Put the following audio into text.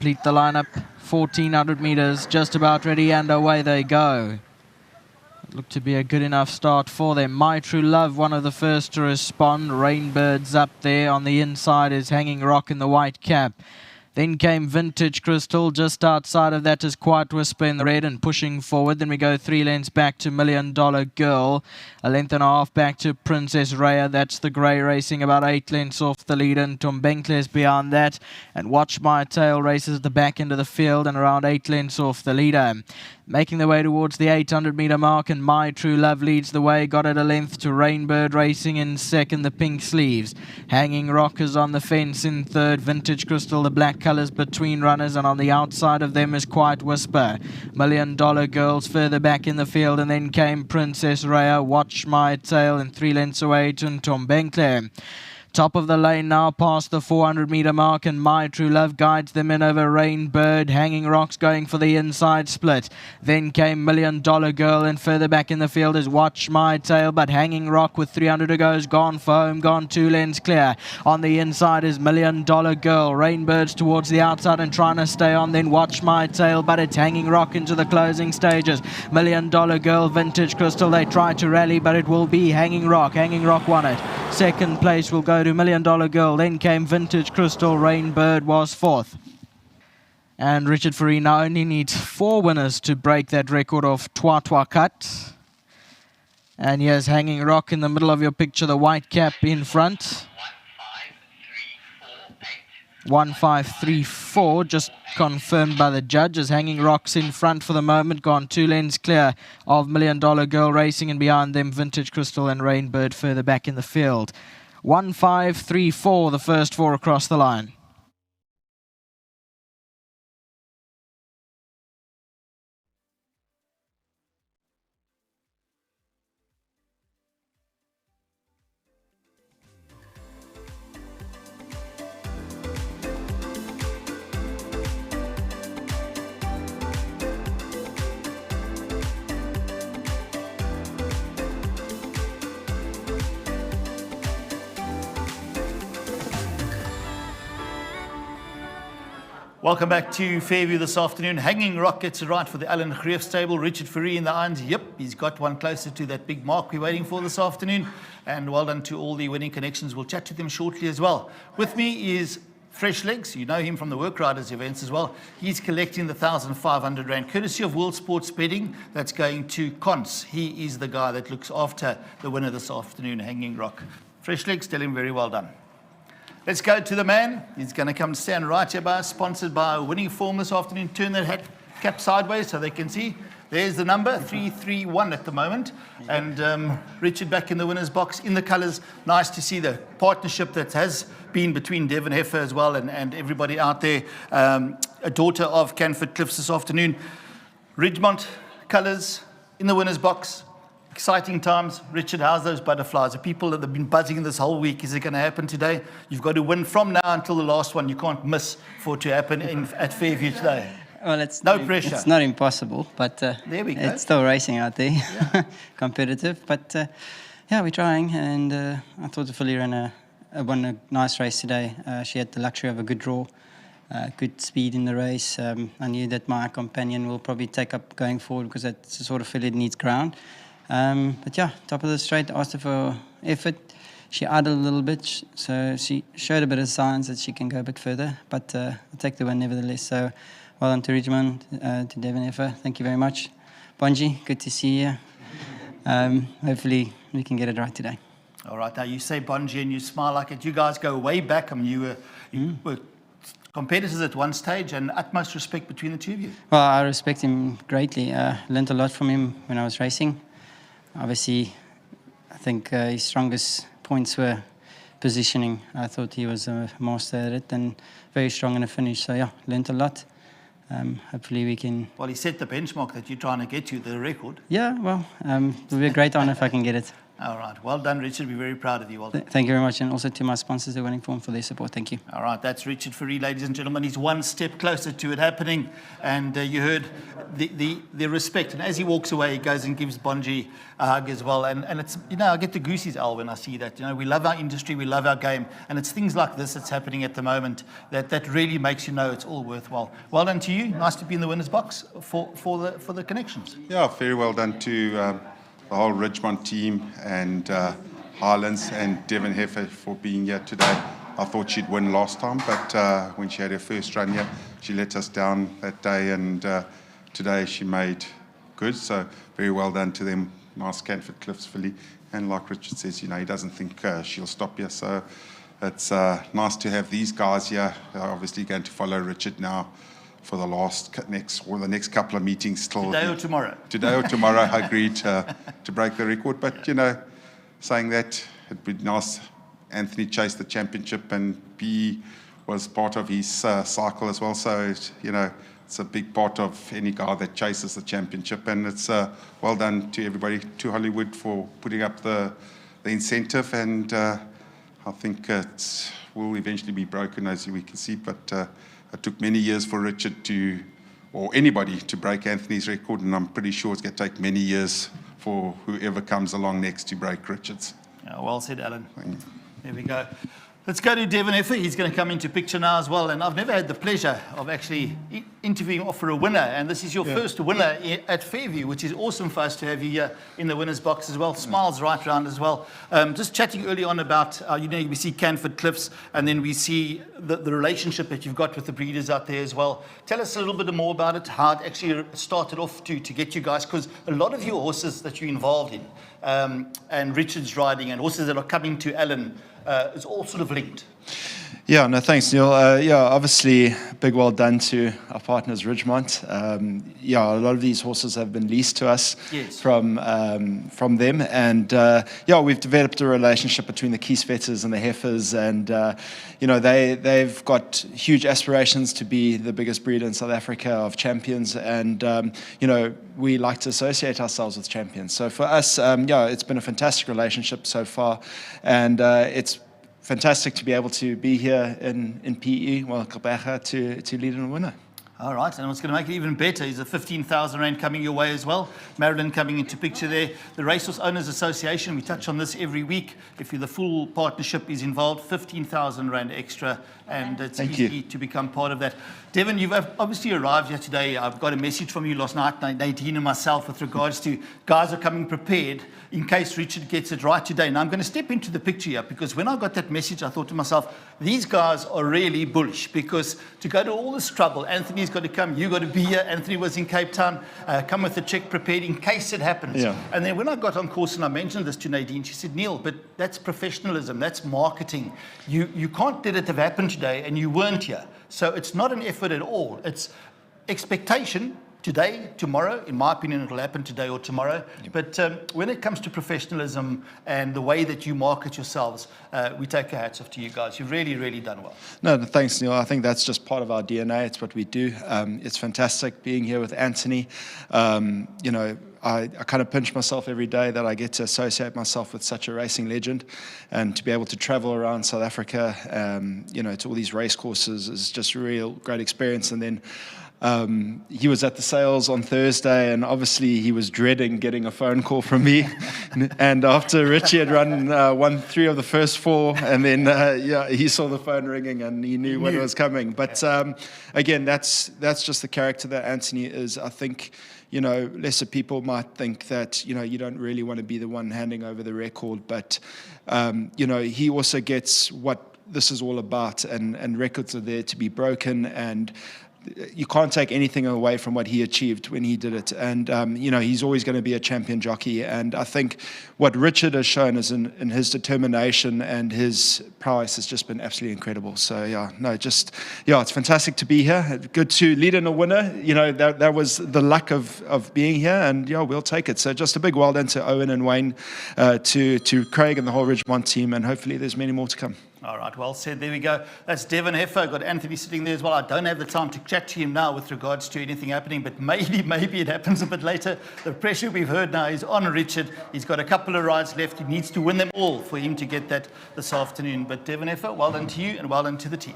complete the lineup. 1400 meters, just about ready, and away they go. Looked to be a good enough start for them. My True Love, one of the first to respond. Rainbirds up there. On the inside is Hanging Rock in the white cap. Then came Vintage Crystal. Just outside of that is Quiet Whisper in the red and pushing forward. Then we go 3 lengths back to Million Dollar Girl. A length and a half back to Princess Raya. That's the grey racing about 8 lengths off the lead. And Tombenkles beyond that. And Watch My Tail races at the back end of the field and around 8 lengths off the leader. Making the way towards the 800 metre mark, and My True Love leads the way. Got it a length to Rainbird racing in second, the pink sleeves. Hanging Rock is on the fence in third. Vintage Crystal, the black colours between runners, and on the outside of them is Quiet Whisper. Million Dollar Girls further back in the field, and then came Princess Raya, Watch My Tail, and 3 lengths away to Tombenkles. Top of the lane now past the 400 metre mark, and My True Love guides them in over Rainbird. Hanging Rock's going for the inside split. Then came Million Dollar Girl, and further back in the field is Watch My Tail, but Hanging Rock with 300 to go has gone for home, gone 2 lengths clear. On the inside is Million Dollar Girl. Rainbird's towards the outside and trying to stay on, then Watch My Tail, but it's Hanging Rock into the closing stages. Million Dollar Girl, Vintage Crystal, they try to rally, but it will be Hanging Rock. Hanging Rock won it. Second place will go to Million Dollar Girl. Then came Vintage Crystal. Rainbird was fourth. And Richard Farina only needs 4 winners to break that record of Twa Cut. And here's Hanging Rock in the middle of your picture, the white cap in front. 1534, just confirmed by the judges. Hanging Rock's in front for the moment, gone 2 lengths clear of Million Dollar Girl racing, and behind them Vintage Crystal and Rainbird further back in the field. 1534, the first 4 across the line. Welcome back to Fairview this afternoon. Hanging Rock gets it right for the Alan Greef stable. Richard Fourie in the irons. Yep, he's got one closer to that big mark we're waiting for this afternoon. And well done to all the winning connections. We'll chat to them shortly as well. With me is Fresh Legs. You know him from the Work Riders events as well. He's collecting the 1,500 Rand, courtesy of World Sports Betting. That's going to Cons. He is the guy that looks after the winner this afternoon, Hanging Rock. Fresh Legs, tell him very well done. Let's go to the man. He's going to come and stand right here by us, sponsored by Winning Form this afternoon. Turn that hat cap sideways so they can see. There's the number, 331 at the moment. And Richard back in the winner's box in the colours. Nice to see the partnership that has been between Devon Heifer as well and everybody out there. A daughter of Canford Cliffs this afternoon. Ridgemont colours in the winner's box. Exciting times. Richard, how's those butterflies? The people that have been buzzing this whole week, is it going to happen today? You've got to win from now until the last one. You can't miss for it to happen at Fairview today. Well, it's no pressure. It's not impossible, but there we go. It's still racing out there, yeah. Competitive. But yeah, we're trying, and I thought the filly won a nice race today. She had the luxury of a good draw, good speed in the race. I knew that my companion will probably take up going forward because that's the sort of filly that needs ground. But yeah, top of the straight, asked her for effort. She idled a little bit, so she showed a bit of signs that she can go a bit further, but I'll take the win nevertheless. So well done to Ridgemont, to Devon Heifer. Thank you very much. Bonji, good to see you. Hopefully we can get it right today. All right, now you say Bonji and you smile like it. You guys go way back. I mean, you were competitors at one stage, and utmost respect between the two of you. Well, I respect him greatly. Learned a lot from him when I was racing. Obviously, I think his strongest points were positioning. I thought he was a master at it and very strong in the finish. So yeah, learned a lot. Hopefully we can... Well, he set the benchmark that you're trying to get to, the record. Yeah, well, it would be a great honour if I can get it. All right. Well done, Richard. We're very proud of you. Well done. Thank you very much, and also to my sponsors, the Winning Form, for their support. Thank you. All right, that's Richard Fourie, ladies and gentlemen. He's one step closer to it happening, and you heard the respect. And as he walks away, he goes and gives Bonji a hug as well. And it's, you know, I get the goosies, Al, when I see that. You know, we love our industry, we love our game, and it's things like this that's happening at the moment that really makes you know it's all worthwhile. Well done to you. Nice to be in the winner's box for the connections. Yeah, very well done to the whole Ridgemont team and Highlands and Devon Heifer for being here today. I thought she'd win last time, but when she had her first run here, she let us down that day, and today she made good. So very well done to them. Nice Canford Cliffs filly, and like Richard says, you know, he doesn't think she'll stop here. So it's nice to have these guys here. They're obviously going to follow Richard now for the next couple of meetings till Today or tomorrow? Today or tomorrow, I agreed to break the record. But, you know, saying that, it'd be nice. Anthony chased the championship, and PE was part of his cycle as well. So, you know, it's a big part of any guy that chases the championship. And it's well done to everybody, to Hollywood, for putting up the incentive. And I think it will eventually be broken, as we can see. But it took many years for Richard or anybody to break Anthony's record, and I'm pretty sure it's going to take many years for whoever comes along next to break Richard's. Yeah, well said, Alan. There we go. Let's go to Devon Heifer. He's going to come into picture now as well. And I've never had the pleasure of actually interviewing for a winner. And this is your first winner at Fairview, which is awesome for us to have you here in the winner's box as well. Smiles right round as well. Just chatting early on about, you know, we see Canford Cliffs, and then we see the relationship that you've got with the breeders out there as well. Tell us a little bit more about it, how it actually started off to get you guys, because a lot of your horses that you're involved in, and Richard's riding, and horses that are coming to Alan, is all sort of linked. Yeah, no, thanks, Neil. Yeah, obviously, big well done to our partners, Ridgemont. Yeah, a lot of these horses have been leased to us from them, and yeah, we've developed a relationship between the Kieswetters and the Heifers, and you know, they've got huge aspirations to be the biggest breeder in South Africa of champions, and you know, we like to associate ourselves with champions. So for us, yeah, it's been a fantastic relationship so far, and it's fantastic to be able to be here in PE, well, Gqeberha, to lead in a winner. All right, and what's going to make it even better is a 15,000 Rand coming your way as well. Marilyn coming into picture there. The Racehorse Owners Association, we touch on this every week. If the full partnership is involved, 15,000 Rand extra, and it's easy to become part of that. Devon, you've obviously arrived here today. I've got a message from you last night, Nadine and myself, with regards to guys are coming prepared in case Richard gets it right today. Now, I'm going to step into the picture here, because when I got that message, I thought to myself, these guys are really bullish, because to go to all this trouble, Anthony's got to come, you got to be here. Anthony was in Cape Town, come with the check prepared in case it happens. Yeah. And then when I got on course and I mentioned this to Nadine, she said, Neil, but that's professionalism, that's marketing. You can't let it have happened today, and you weren't here. So it's not an effort at all. It's expectation. Today, tomorrow, in my opinion, it'll happen today or tomorrow. But when it comes to professionalism and the way that you market yourselves, we take our hats off to you guys. You've really, really done well. No, thanks, Neil. I think that's just part of our DNA. It's what we do. It's fantastic being here with Anthony. You know, I kind of pinch myself every day that I get to associate myself with such a racing legend, and to be able to travel around South Africa, you know, to all these race courses is just a real great experience. And then he was at the sales on Thursday, and obviously he was dreading getting a phone call from me. And after Richie had won 3 of the first 4, and then yeah, he saw the phone ringing and he knew when it was coming. But again, that's just the character that Anthony is. I think, you know, lesser people might think that, you know, you don't really want to be the one handing over the record, but you know, he also gets what this is all about, and records are there to be broken, and you can't take anything away from what he achieved when he did it. And, you know, he's always going to be a champion jockey. And I think what Richard has shown is in his determination and his prowess has just been absolutely incredible. So, yeah, no, just, yeah, it's fantastic to be here. Good to lead in a winner. You know, that was the luck of being here, and, yeah, we'll take it. So just a big well done to Owen and Wayne, to Craig and the whole Ridgemont team, and hopefully there's many more to come. All right, well said. There we go. That's Devon Heffer. Got Anthony sitting there as well. I don't have the time to chat to him now with regards to anything happening, but maybe it happens a bit later. The pressure we've heard now is on Richard. He's got a couple of rides left. He needs to win them all for him to get that this afternoon. But Devon Heffer, well done to you and well done to the team.